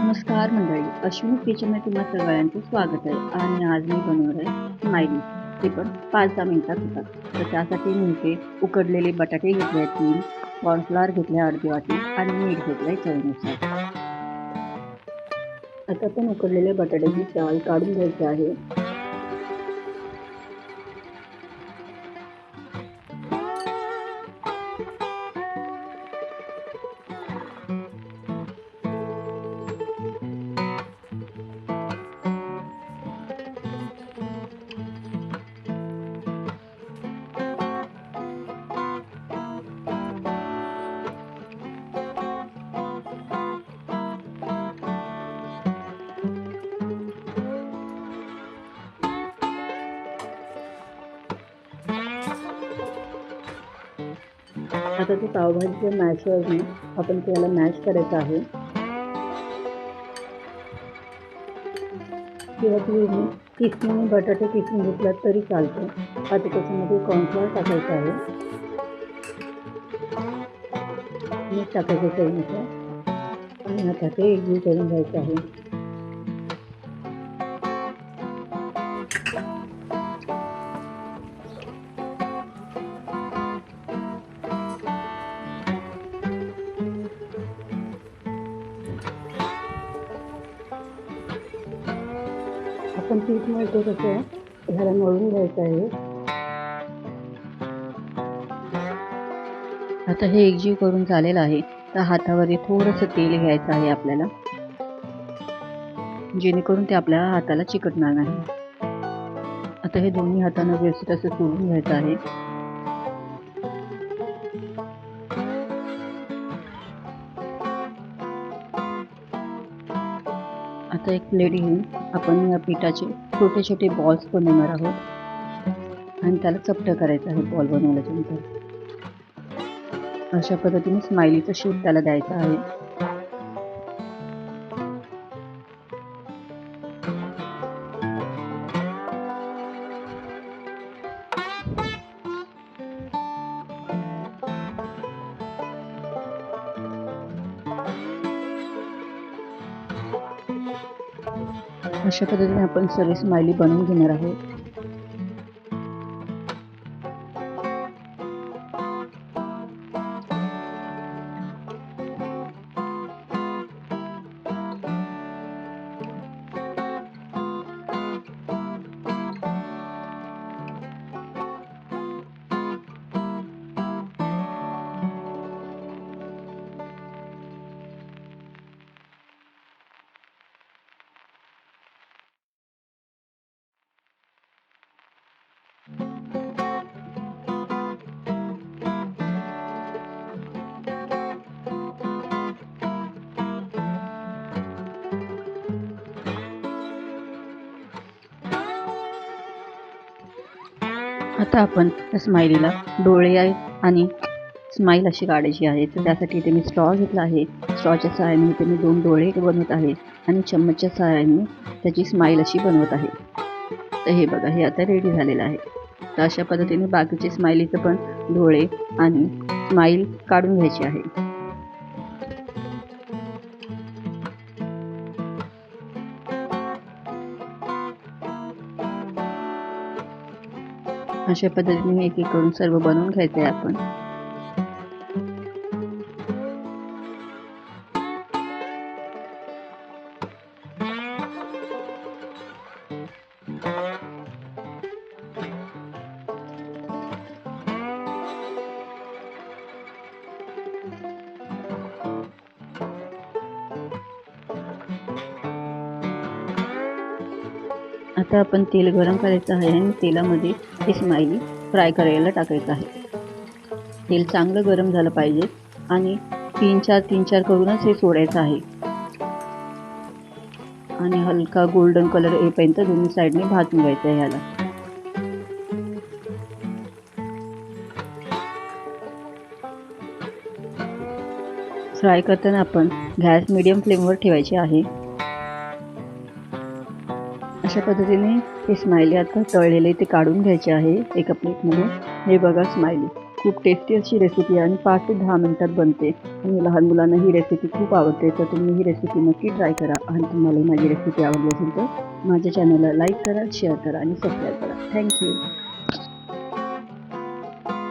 नमस्कार मंडळी, अश्विनी किचनमध्ये तुम्हा सगळ्यांचं स्वागत आहे. आणि आज मी बनवणार आहे स्माइली, ते पण 5-10 मिनिटात होतात. तर त्यासाठी मी इथे उकडलेले बटाटे घेतले आहेत 3, कॉर्नफ्लॉवर घेतले अर्धी वाटी आणि मीठ घेतलं आहे चवीनुसार. आता पण उकडलेल्या बटाट्याची साल काढून घ्यायची आहे. आता ते पावभाजीच्या मॅशरने आपण त्याला मॅश करायचं आहे. किंवा तुम्ही किसणीने बटाटे किसून घेतलात तरी चालतं. आता त्याच्यामध्ये कॉर्नफ्लॉवर टाकायचं आहे, मीठ टाकायचं चवीनुसार आणि आता ते एकजीव करून घ्यायचं आहे. आपण पीठ मळतो तसं ह्याला मळून घ्यायचं आहे. आता हे एकजीव करून झालेलं आहे. तर हातावर थोडंसं तेल घ्यायचं आहे आपल्याला, जेणेकरून ते आपल्या हाताला चिकटणार नाही. आता हे दोन्ही हाताने व्यवस्थित असं सोडून घ्यायचं आहे. आता एक प्लेट घेऊन आपण या पिठाचे छोटे छोटे बॉल्स बनवणार आहोत आणि त्याला चपटं करायचं आहे. बॉल बनवल्याच्या नंतर अशा पद्धतीने स्माइलीचा शेप त्याला द्यायचा आहे. अशा पद्धतीने आपण सर्व स्माइली बनवून घेणार आहोत. आता आपण त्या स्माइलीला डोळे आणि स्माईल अशी काढायची आहे. तर त्यासाठी इथे मी स्ट्रॉ घेतला आहे. स्ट्रॉच्या सहाय्याने इथे मी 2 डोळे बनवत आहे आणि चम्मचच्या सहाय्याने त्याची स्माईल अशी बनवत आहे. तर हे बघा, हे आता रेडी झालेलं आहे. तर अशा पद्धतीने बाकीचे स्माइलीचं पण डोळे आणि स्माईल काढून घ्यायची आहे. अशा पद्धतीने एक एक करून सर्व बनवून घ्यायचं आहे आपण. आता आपण तेल गरम करायचं आहे आणि तेलामध्ये हे स्माइली फ्राय करायला टाकायचं आहे. तेल चांगलं गरम झालं पाहिजे आणि 3-4 करूनच हे सोडायचं आहे आणि हलका गोल्डन कलर येईपर्यंत दोन्ही साईडने भाजून घ्यायचं आहे ह्याला. फ्राय करताना आपण गॅस मीडियम फ्लेमवर ठेवायची आहे. अशा पद्धतीने हे स्माइली आता तळलेले ते काढून घ्यायचे आहे एका प्लेटमध्ये. हे बघा, स्माइली खूप टेस्टी अशी रेसिपी आहे आणि 5 ते 10 मिनिटात बनते आणि लहान मुलांना ही रेसिपी खूप आवडते. तर तुम्ही ही रेसिपी नक्की ट्राय करा आणि तुम्हाला माझी रेसिपी आवडली असेल तर माझ्या चॅनलला लाईक करा, शेअर करा आणि सबस्क्राईब करा. Thank you.